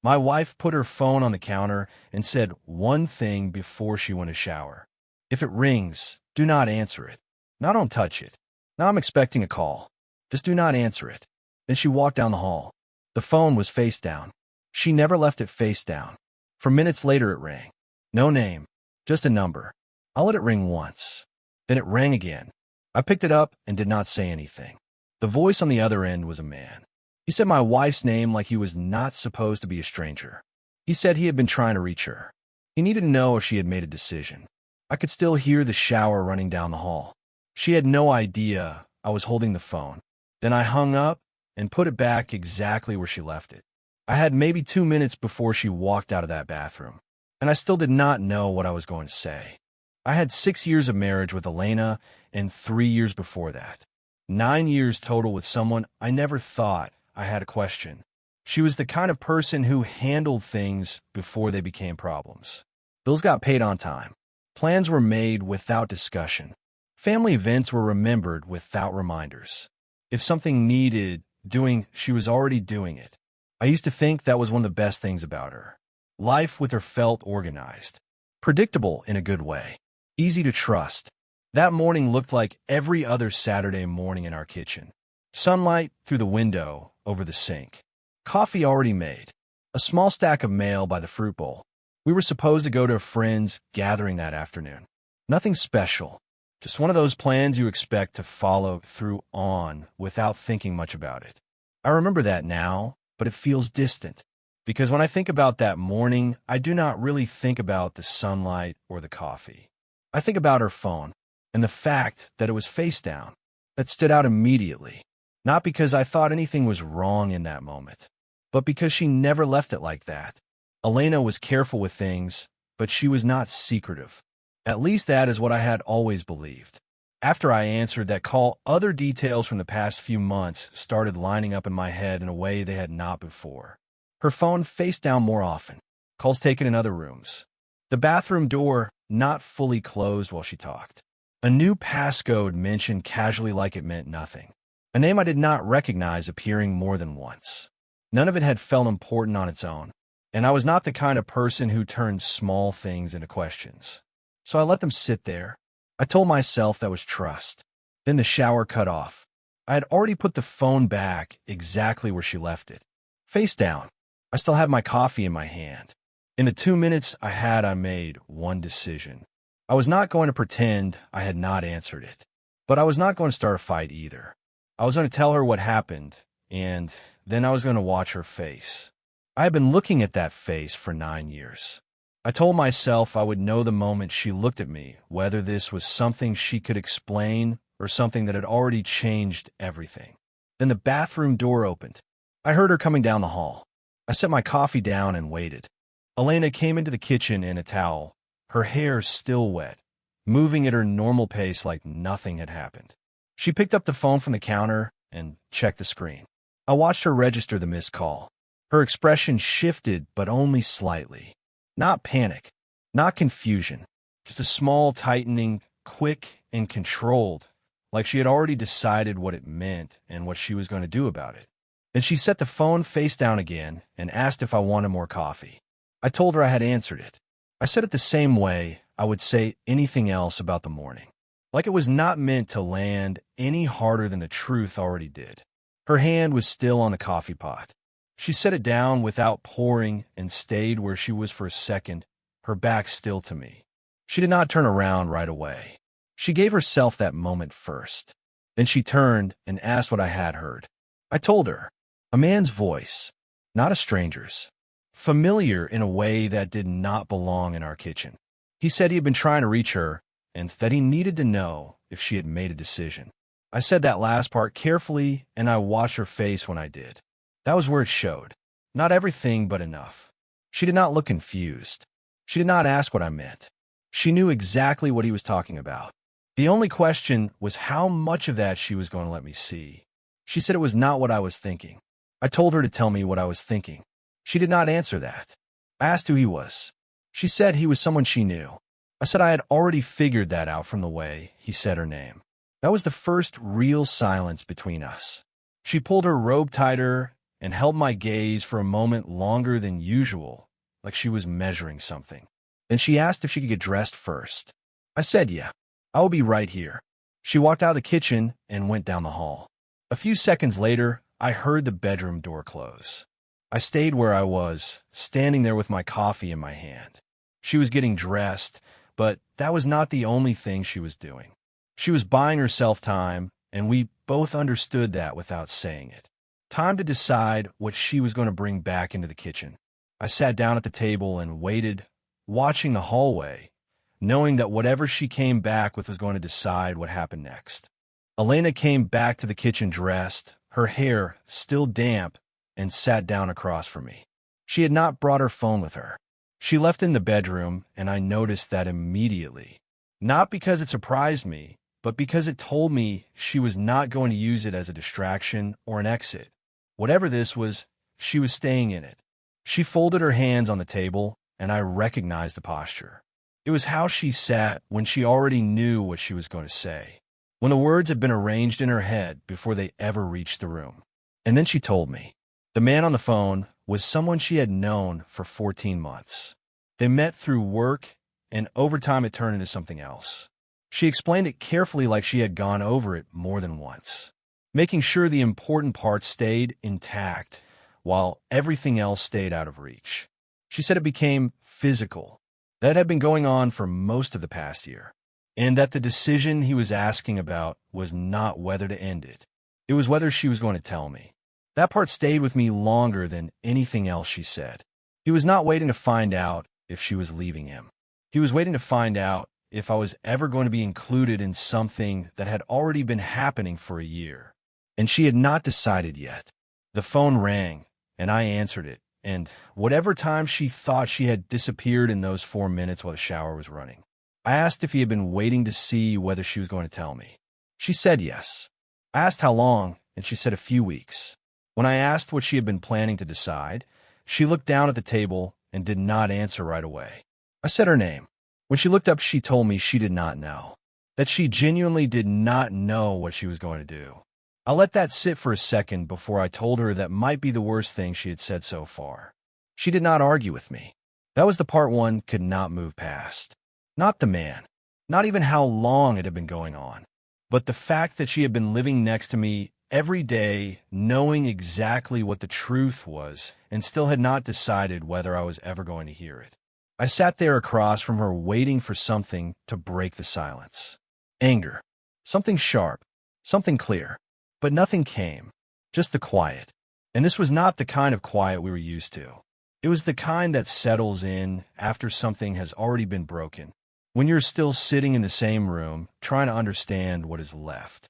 My wife put her phone on the counter and said one thing before she went to shower. If it rings, do not answer it. Now don't touch it. Now I'm expecting a call. Just do not answer it. Then she walked down the hall. The phone was face down. She never left it face down. For minutes later it rang. No name, just a number. I let it ring once. Then it rang again. I picked it up and did not say anything. The voice on the other end was a man. He said my wife's name like he was not supposed to be a stranger. He said he had been trying to reach her. He needed to know if she had made a decision. I could still hear the shower running down the hall. She had no idea I was holding the phone. Then I hung up and put it back exactly where she left it. I had maybe 2 minutes before she walked out of that bathroom, and I still did not know what I was going to say. I had 6 years of marriage with Elena and 3 years before that. 9 years total with someone I never thought I had a question. She was the kind of person who handled things before they became problems. Bills got paid on time. Plans were made without discussion. Family events were remembered without reminders. If something needed doing, she was already doing it. I used to think that was one of the best things about her. Life with her felt organized. Predictable in a good way. Easy to trust. That morning looked like every other Saturday morning in our kitchen. Sunlight through the window over the sink. Coffee already made. A small stack of mail by the fruit bowl. We were supposed to go to a friend's gathering that afternoon. Nothing special. Just one of those plans you expect to follow through on without thinking much about it. I remember that now, but it feels distant. Because when I think about that morning, I do not really think about the sunlight or the coffee. I think about her phone and the fact that it was face down. That stood out immediately. Not because I thought anything was wrong in that moment, but because she never left it like that. Elena was careful with things, but she was not secretive. At least that is what I had always believed. After I answered that call, other details from the past few months started lining up in my head in a way they had not before. Her phone face down more often. Calls taken in other rooms. The bathroom door not fully closed while she talked. A new passcode mentioned casually like it meant nothing. A name I did not recognize appearing more than once. None of it had felt important on its own, and I was not the kind of person who turned small things into questions. So I let them sit there. I told myself that was trust. Then the shower cut off. I had already put the phone back exactly where she left it. Face down. I still had my coffee in my hand. In the 2 minutes I made one decision. I was not going to pretend I had not answered it. But I was not going to start a fight either. I was going to tell her what happened, and then I was going to watch her face. I had been looking at that face for 9 years. I told myself I would know the moment she looked at me, whether this was something she could explain or something that had already changed everything. Then the bathroom door opened. I heard her coming down the hall. I set my coffee down and waited. Elena came into the kitchen in a towel, her hair still wet, moving at her normal pace like nothing had happened. She picked up the phone from the counter and checked the screen. I watched her register the missed call. Her expression shifted, but only slightly. Not panic, not confusion, just a small tightening, quick and controlled, like she had already decided what it meant and what she was going to do about it. Then she set the phone face down again and asked if I wanted more coffee. I told her I had answered it. I said it the same way I would say anything else about the morning, like it was not meant to land any harder than the truth already did. Her hand was still on the coffee pot. She set it down without pouring and stayed where she was for a second, her back still to me. She did not turn around right away. She gave herself that moment first. Then she turned and asked what I had heard. I told her. A man's voice, not a stranger's. Familiar in a way that did not belong in our kitchen. He said he had been trying to reach her and that he needed to know if she had made a decision. I said that last part carefully, and I watched her face when I did. That was where it showed. Not everything, but enough. She did not look confused. She did not ask what I meant. She knew exactly what he was talking about. The only question was how much of that she was going to let me see. She said it was not what I was thinking. I told her to tell me what I was thinking. She did not answer that. I asked who he was. She said he was someone she knew. I said I had already figured that out from the way he said her name. That was the first real silence between us. She pulled her robe tighter and held my gaze for a moment longer than usual, like she was measuring something. Then she asked if she could get dressed first. I said, yeah, I will be right here. She walked out of the kitchen and went down the hall. A few seconds later, I heard the bedroom door close. I stayed where I was, standing there with my coffee in my hand. She was getting dressed, but that was not the only thing she was doing. She was buying herself time, and we both understood that without saying it. Time to decide what she was going to bring back into the kitchen. I sat down at the table and waited, watching the hallway, knowing that whatever she came back with was going to decide what happened next. Elena came back to the kitchen dressed, her hair still damp, and sat down across from me. She had not brought her phone with her. She left in the bedroom, and I noticed that immediately. Not because it surprised me, but because it told me she was not going to use it as a distraction or an exit. Whatever this was, she was staying in it. She folded her hands on the table, and I recognized the posture. It was how she sat when she already knew what she was going to say, when the words had been arranged in her head before they ever reached the room. And then she told me. The man on the phone was someone she had known for 14 months. They met through work, and over time it turned into something else. She explained it carefully, like she had gone over it more than once, making sure the important parts stayed intact while everything else stayed out of reach. She said it became physical. That had been going on for most of the past year, and that the decision he was asking about was not whether to end it. It was whether she was going to tell me. That part stayed with me longer than anything else she said. He was not waiting to find out if she was leaving him. He was waiting to find out if I was ever going to be included in something that had already been happening for a year. And she had not decided yet. The phone rang, and I answered it, and whatever time she thought she had disappeared in those 4 minutes while the shower was running. I asked if he had been waiting to see whether she was going to tell me. She said yes. I asked how long, and she said a few weeks. When I asked what she had been planning to decide, she looked down at the table and did not answer right away. I said her name. When she looked up, she told me she did not know, that she genuinely did not know what she was going to do. I let that sit for a second before I told her that might be the worst thing she had said so far. She did not argue with me. That was the part one could not move past. Not the man, not even how long it had been going on, but the fact that she had been living next to me every day, knowing exactly what the truth was, and still had not decided whether I was ever going to hear it. I sat there across from her, waiting for something to break the silence. Anger. Something sharp. Something clear. But nothing came. Just the quiet. And this was not the kind of quiet we were used to. It was the kind that settles in after something has already been broken, when you're still sitting in the same room, trying to understand what is left.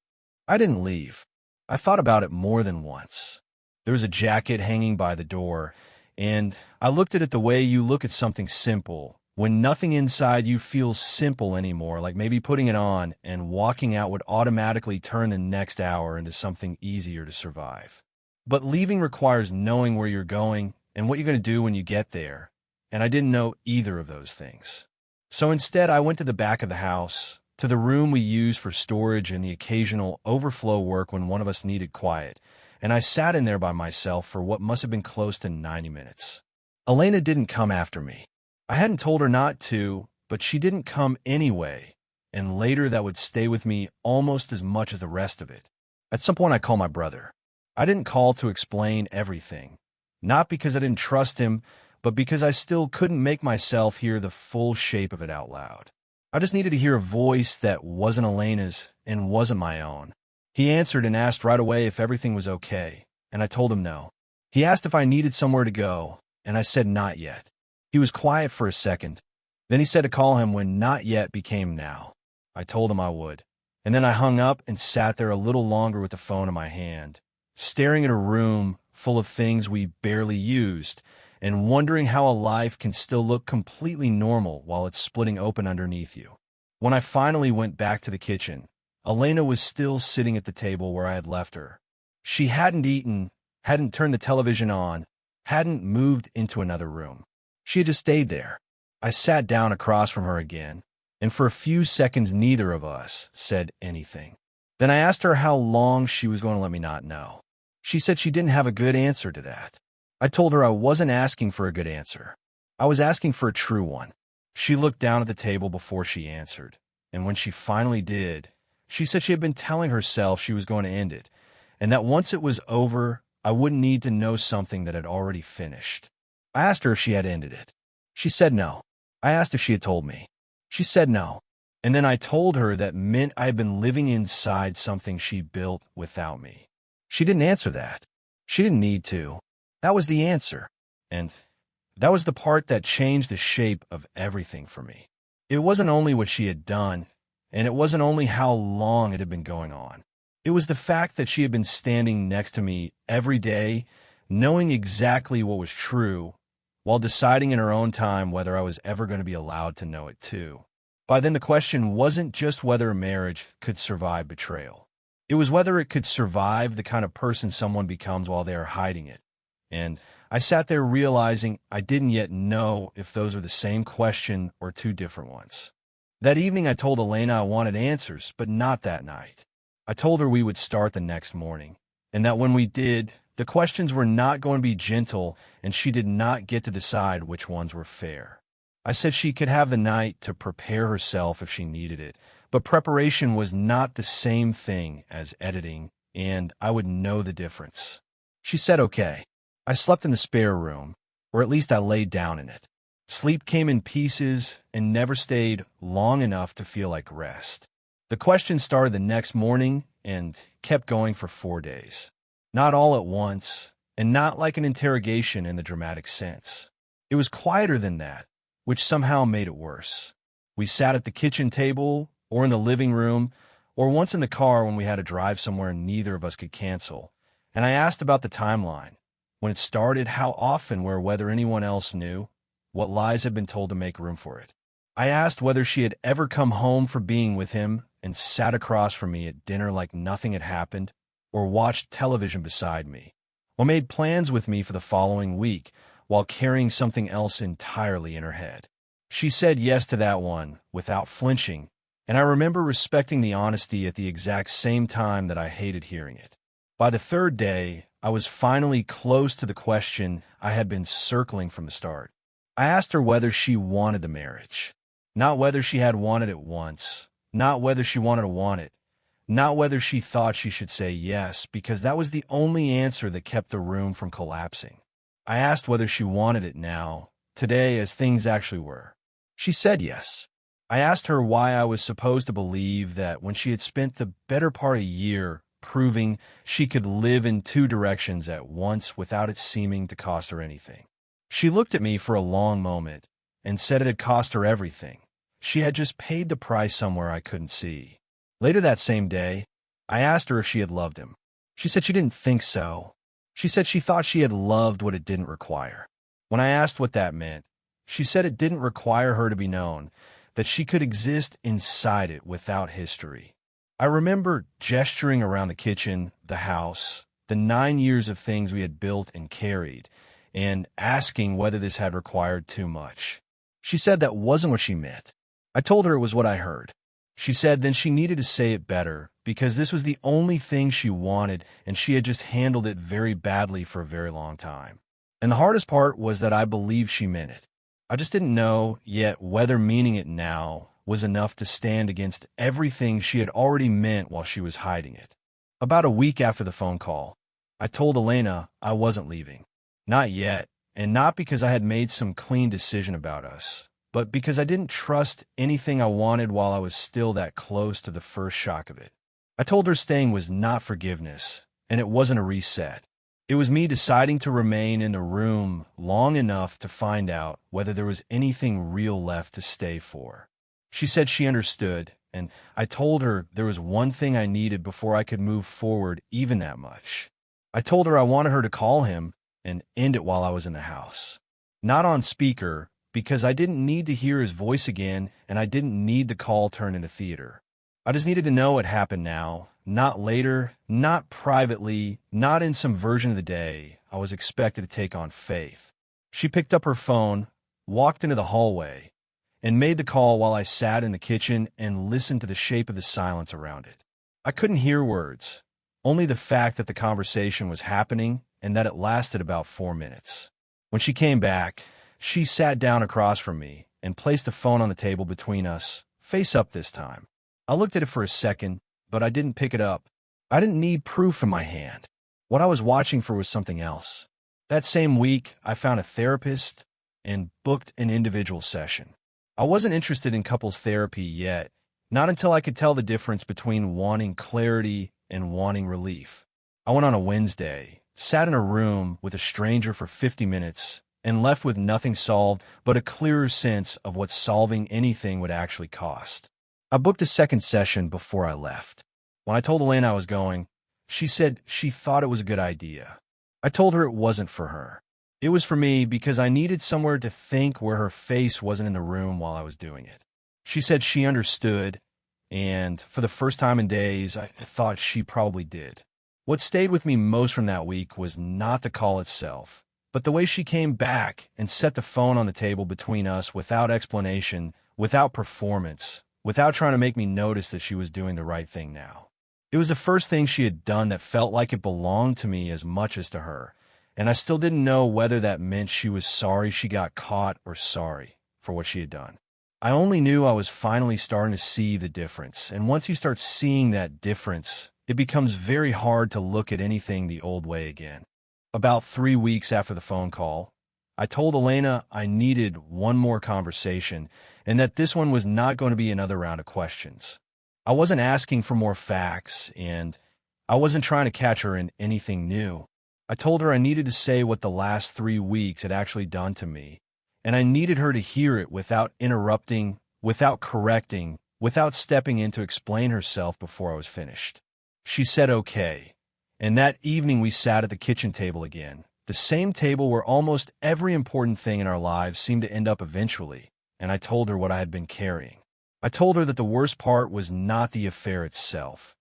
I didn't leave. I thought about it more than once. There was a jacket hanging by the door, and I looked at it the way you look at something simple, when nothing inside you feels simple anymore, like maybe putting it on and walking out would automatically turn the next hour into something easier to survive. But leaving requires knowing where you're going and what you're going to do when you get there, and I didn't know either of those things. So instead, I went to the back of the house, to the room we use for storage and the occasional overflow work when one of us needed quiet, and I sat in there by myself for what must have been close to 90 minutes. Elena didn't come after me. I hadn't told her not to, but she didn't come anyway, and later that would stay with me almost as much as the rest of it. At some point, I called my brother. I didn't call to explain everything, not because I didn't trust him, but because I still couldn't make myself hear the full shape of it out loud. I just needed to hear a voice that wasn't Elena's and wasn't my own. He answered and asked right away if everything was okay, and I told him no. He asked if I needed somewhere to go, and I said not yet. He was quiet for a second. Then he said to call him when not yet became now. I told him I would, and then I hung up and sat there a little longer with the phone in my hand, staring at a room full of things we barely used, and wondering how a life can still look completely normal while it's splitting open underneath you. When I finally went back to the kitchen, Elena was still sitting at the table where I had left her. She hadn't eaten, hadn't turned the television on, hadn't moved into another room. She had just stayed there. I sat down across from her again, and for a few seconds neither of us said anything. Then I asked her how long she was going to let me not know. She said she didn't have a good answer to that. I told her I wasn't asking for a good answer. I was asking for a true one. She looked down at the table before she answered, and when she finally did, she said she had been telling herself she was going to end it, and that once it was over, I wouldn't need to know something that had already finished. I asked her if she had ended it. She said no. I asked if she had told me. She said no. And then I told her that meant I had been living inside something she built without me. She didn't answer that. She didn't need to. That was the answer. And that was the part that changed the shape of everything for me. It wasn't only what she had done, and it wasn't only how long it had been going on. It was the fact that she had been standing next to me every day, knowing exactly what was true, while deciding in her own time whether I was ever going to be allowed to know it too. By then, the question wasn't just whether a marriage could survive betrayal. It was whether it could survive the kind of person someone becomes while they are hiding it. And I sat there realizing I didn't yet know if those are the same question or two different ones. That evening, I told Elena I wanted answers, but not that night. I told her we would start the next morning, and that when we did, the questions were not going to be gentle, and she did not get to decide which ones were fair. I said she could have the night to prepare herself if she needed it, but preparation was not the same thing as editing, and I would know the difference. She said okay. I slept in the spare room, or at least I laid down in it. Sleep came in pieces and never stayed long enough to feel like rest. The question started the next morning and kept going for 4 days. Not all at once, and not like an interrogation in the dramatic sense. It was quieter than that, which somehow made it worse. We sat at the kitchen table, or in the living room, or once in the car when we had to drive somewhere neither of us could cancel, and I asked about the timeline. When it started, how often, whether anyone else knew, what lies had been told to make room for it. I asked whether she had ever come home for being with him and sat across from me at dinner like nothing had happened, or watched television beside me, or made plans with me for the following week while carrying something else entirely in her head. She said yes to that one without flinching, and I remember respecting the honesty at the exact same time that I hated hearing it. By the third day, I was finally close to the question I had been circling from the start. I asked her whether she wanted the marriage, not whether she had wanted it once, not whether she wanted to want it, not whether she thought she should say yes, because that was the only answer that kept the room from collapsing. I asked whether she wanted it now, today, as things actually were. She said yes. I asked her why I was supposed to believe that when she had spent the better part of a year proving she could live in two directions at once without it seeming to cost her anything. She looked at me for a long moment and said it had cost her everything. She had just paid the price somewhere I couldn't see. Later that same day, I asked her if she had loved him. She said she didn't think so. She said she thought she had loved what it didn't require. When I asked what that meant, she said it didn't require her to be known, that she could exist inside it without history. I remember gesturing around the kitchen, the house, the 9 years of things we had built and carried, and asking whether this had required too much. She said that wasn't what she meant. I told her it was what I heard. She said then she needed to say it better, because this was the only thing she wanted, and she had just handled it very badly for a very long time. And the hardest part was that I believed she meant it. I just didn't know yet whether meaning it now was enough to stand against everything she had already meant while she was hiding it. About a week after the phone call, I told Elena I wasn't leaving. Not yet, and not because I had made some clean decision about us, but because I didn't trust anything I wanted while I was still that close to the first shock of it. I told her staying was not forgiveness, and it wasn't a reset. It was me deciding to remain in the room long enough to find out whether there was anything real left to stay for. She said she understood, and I told her there was one thing I needed before I could move forward even that much. I told her I wanted her to call him and end it while I was in the house. Not on speaker, because I didn't need to hear his voice again, and I didn't need the call turned into theater. I just needed to know it happened now, not later, not privately, not in some version of the day I was expected to take on faith. She picked up her phone, walked into the hallway, and made the call while I sat in the kitchen and listened to the shape of the silence around it. I couldn't hear words, only the fact that the conversation was happening and that it lasted about 4 minutes. When she came back, she sat down across from me and placed the phone on the table between us, face up this time. I looked at it for a second, but I didn't pick it up. I didn't need proof in my hand. What I was watching for was something else. That same week, I found a therapist and booked an individual session. I wasn't interested in couples therapy yet, not until I could tell the difference between wanting clarity and wanting relief. I went on a Wednesday, sat in a room with a stranger for 50 minutes, and left with nothing solved but a clearer sense of what solving anything would actually cost. I booked a second session before I left. When I told Elaine I was going, she said she thought it was a good idea. I told her it wasn't for her. It was for me because I needed somewhere to think where her face wasn't in the room while I was doing it. She said she understood, and for the first time in days, I thought she probably did. What stayed with me most from that week was not the call itself, but the way she came back and set the phone on the table between us without explanation, without performance, without trying to make me notice that she was doing the right thing now. It was the first thing she had done that felt like it belonged to me as much as to her, and I still didn't know whether that meant she was sorry she got caught or sorry for what she had done. I only knew I was finally starting to see the difference, and once you start seeing that difference, it becomes very hard to look at anything the old way again. About 3 weeks after the phone call, I told Elena I needed one more conversation and that this one was not going to be another round of questions. I wasn't asking for more facts, and I wasn't trying to catch her in anything new. I told her I needed to say what the last 3 weeks had actually done to me, and I needed her to hear it without interrupting, without correcting, without stepping in to explain herself before I was finished. She said okay, and that evening we sat at the kitchen table again, the same table where almost every important thing in our lives seemed to end up eventually, and I told her what I had been carrying. I told her that the worst part was not the affair itself,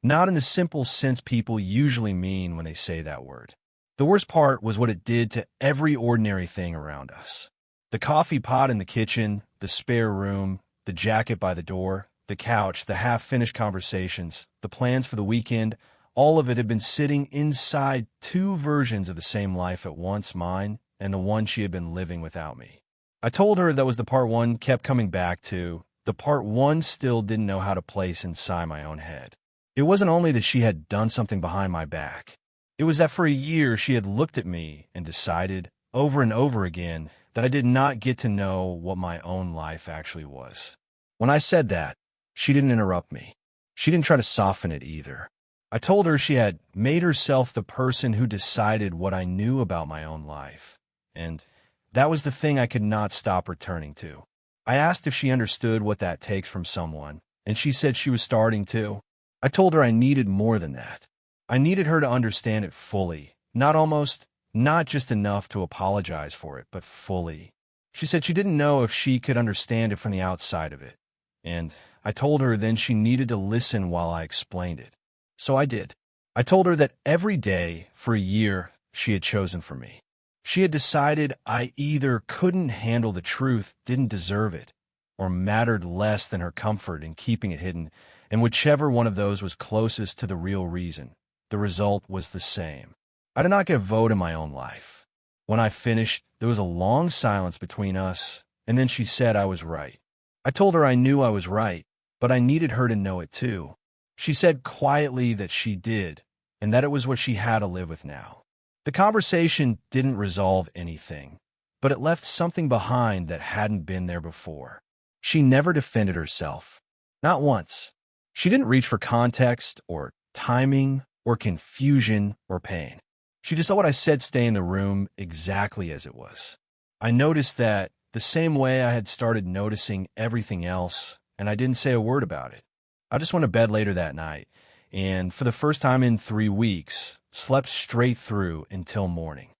not in the simple sense people usually mean when they say that word. The worst part was what it did to every ordinary thing around us. The coffee pot in the kitchen, the spare room, the jacket by the door, the couch, the half-finished conversations, the plans for the weekend, all of it had been sitting inside 2 versions of the same life at once mine and the one she had been living without me. I told her that was the part 1 kept coming back to, the part 1 still didn't know how to place inside my own head. It wasn't only that she had done something behind my back. It was that for a year she had looked at me and decided, over and over again, that I did not get to know what my own life actually was. When I said that, she didn't interrupt me. She didn't try to soften it either. I told her she had made herself the person who decided what I knew about my own life, and that was the thing I could not stop returning to. I asked if she understood what that takes from someone, and she said she was starting to. I told her I needed more than that. I needed her to understand it fully, not just enough to apologize for it, but fully. She said she didn't know if she could understand it from the outside of it, and I told her then she needed to listen while I explained it. So I did. I told her that every day for a year she had chosen for me. She had decided I either couldn't handle the truth, didn't deserve it, or mattered less than her comfort in keeping it hidden, and whichever one of those was closest to the real reason, the result was the same. I did not get a vote in my own life. When I finished, there was a long silence between us, and then she said I was right. I told her I knew I was right, but I needed her to know it too. She said quietly that she did, and that it was what she had to live with now. The conversation didn't resolve anything, but it left something behind that hadn't been there before. She never defended herself. Not once. She didn't reach for context or timing or confusion or pain. She just let what I said stay in the room exactly as it was. I noticed that the same way I had started noticing everything else, and I didn't say a word about it. I just went to bed later that night, and for the first time in 3 weeks, slept straight through until morning.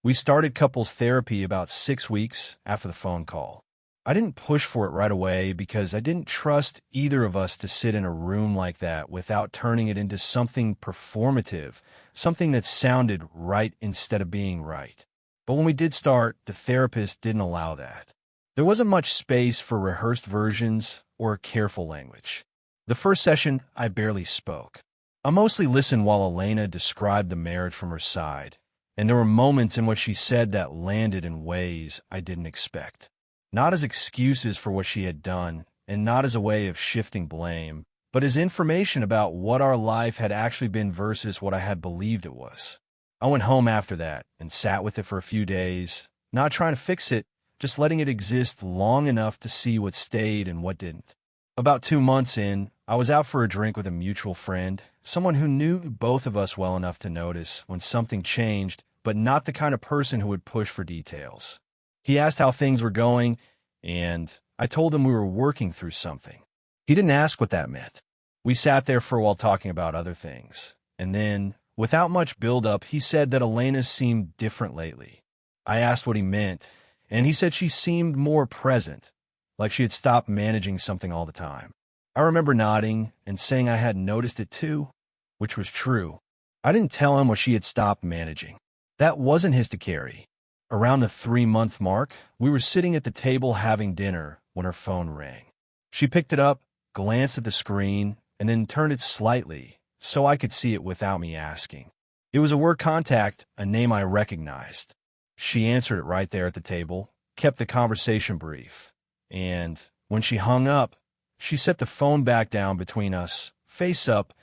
We started couples therapy about 6 weeks after the phone call. I didn't push for it right away because I didn't trust either of us to sit in a room like that without turning it into something performative, something that sounded right instead of being right. But when we did start, the therapist didn't allow that. There wasn't much space for rehearsed versions or careful language. The first session, I barely spoke. I mostly listened while Elena described the marriage from her side, and there were moments in which she said that landed in ways I didn't expect. Not as excuses for what she had done, and not as a way of shifting blame, but as information about what our life had actually been versus what I had believed it was. I went home after that and sat with it for a few days, not trying to fix it, just letting it exist long enough to see what stayed and what didn't. About 2 months in, I was out for a drink with a mutual friend, someone who knew both of us well enough to notice when something changed, but not the kind of person who would push for details. He asked how things were going, and I told him we were working through something. He didn't ask what that meant. We sat there for a while talking about other things, and then, without much build-up, he said that Elena seemed different lately. I asked what he meant, and he said she seemed more present, like she had stopped managing something all the time. I remember nodding and saying I had noticed it too, which was true. I didn't tell him what she had stopped managing. That wasn't his to carry. Around the 3-month mark, we were sitting at the table having dinner when her phone rang. She picked it up, glanced at the screen, and then turned it slightly so I could see it without me asking. It was a word contact, a name I recognized. She answered it right there at the table, kept the conversation brief, and when she hung up, she set the phone back down between us, face up,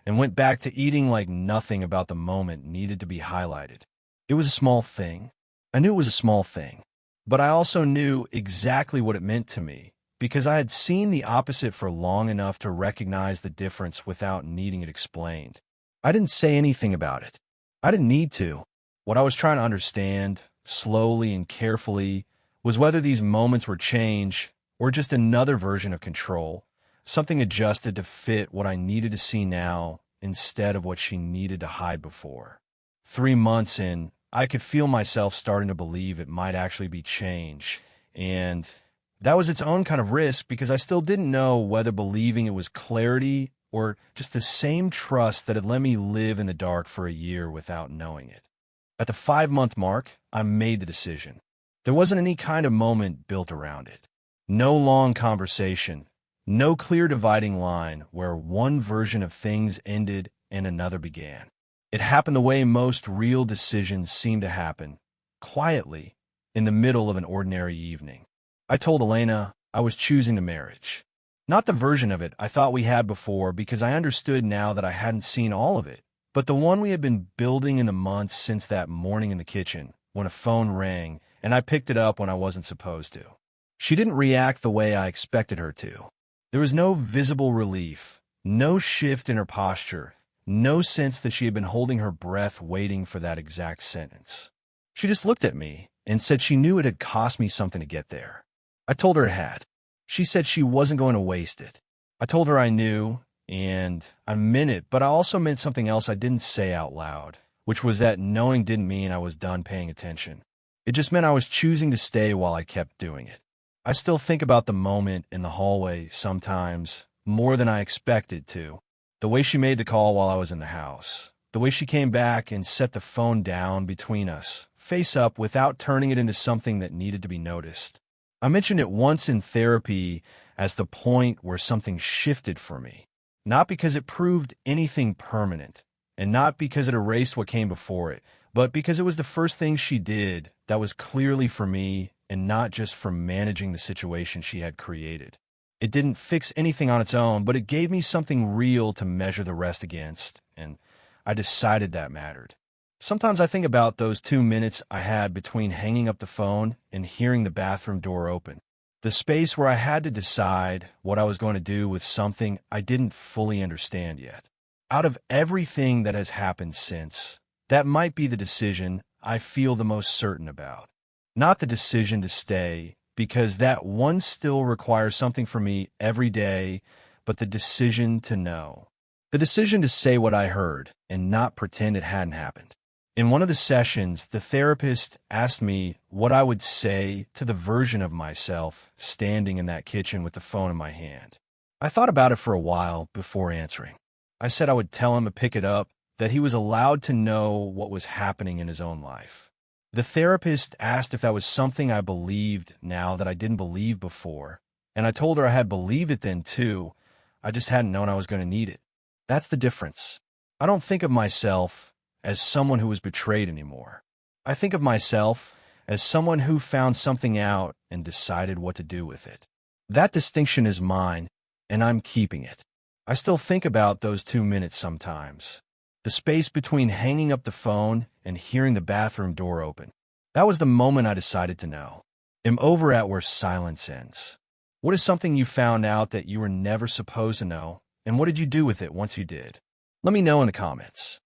and went back to eating like nothing about the moment needed to be highlighted. It was a small thing. I knew it was a small thing, but I also knew exactly what it meant to me because I had seen the opposite for long enough to recognize the difference without needing it explained. I didn't say anything about it. I didn't need to. What I was trying to understand, slowly and carefully, was whether these moments were change or just another version of control, something adjusted to fit what I needed to see now instead of what she needed to hide before. 3 months in, I could feel myself starting to believe it might actually be change, and that was its own kind of risk because I still didn't know whether believing it was clarity or just the same trust that had let me live in the dark for a year without knowing it. At the 5-month mark, I made the decision. There wasn't any kind of moment built around it. No long conversation, no clear dividing line where one version of things ended and another began. It happened the way most real decisions seem to happen, quietly, in the middle of an ordinary evening. I told Elena I was choosing the marriage. Not the version of it I thought we had before because I understood now that I hadn't seen all of it, but the one we had been building in the months since that morning in the kitchen when a phone rang and I picked it up when I wasn't supposed to. She didn't react the way I expected her to. There was no visible relief, no shift in her posture, no sense that she had been holding her breath waiting for that exact sentence. She just looked at me and said she knew it had cost me something to get there. I told her it had. She said she wasn't going to waste it. I told her I knew, and I meant it, but I also meant something else I didn't say out loud, which was that knowing didn't mean I was done paying attention. It just meant I was choosing to stay while I kept doing it. I still think about the moment in the hallway sometimes, more than I expected to. The way she made the call while I was in the house. The way she came back and set the phone down between us, face up without turning it into something that needed to be noticed. I mentioned it once in therapy as the point where something shifted for me. Not because it proved anything permanent, and not because it erased what came before it, but because it was the first thing she did that was clearly for me and not just for managing the situation she had created. It didn't fix anything on its own, but it gave me something real to measure the rest against, and I decided that mattered. Sometimes I think about those 2 minutes I had between hanging up the phone and hearing the bathroom door open. The space where I had to decide what I was going to do with something I didn't fully understand yet. Out of everything that has happened since, that might be the decision I feel the most certain about. Not the decision to stay, because that one still requires something from me every day, but the decision to know. The decision to say what I heard and not pretend it hadn't happened. In one of the sessions, the therapist asked me what I would say to the version of myself standing in that kitchen with the phone in my hand. I thought about it for a while before answering. I said I would tell him to pick it up, that he was allowed to know what was happening in his own life. The therapist asked if that was something I believed now that I didn't believe before, and I told her I had believed it then too, I just hadn't known I was going to need it. That's the difference. I don't think of myself as someone who was betrayed anymore. I think of myself as someone who found something out and decided what to do with it. That distinction is mine, and I'm keeping it. I still think about those 2 minutes sometimes. The space between hanging up the phone and hearing the bathroom door open. That was the moment I decided to know. I'm over at where silence ends. What is something you found out that you were never supposed to know, and what did you do with it once you did? Let me know in the comments.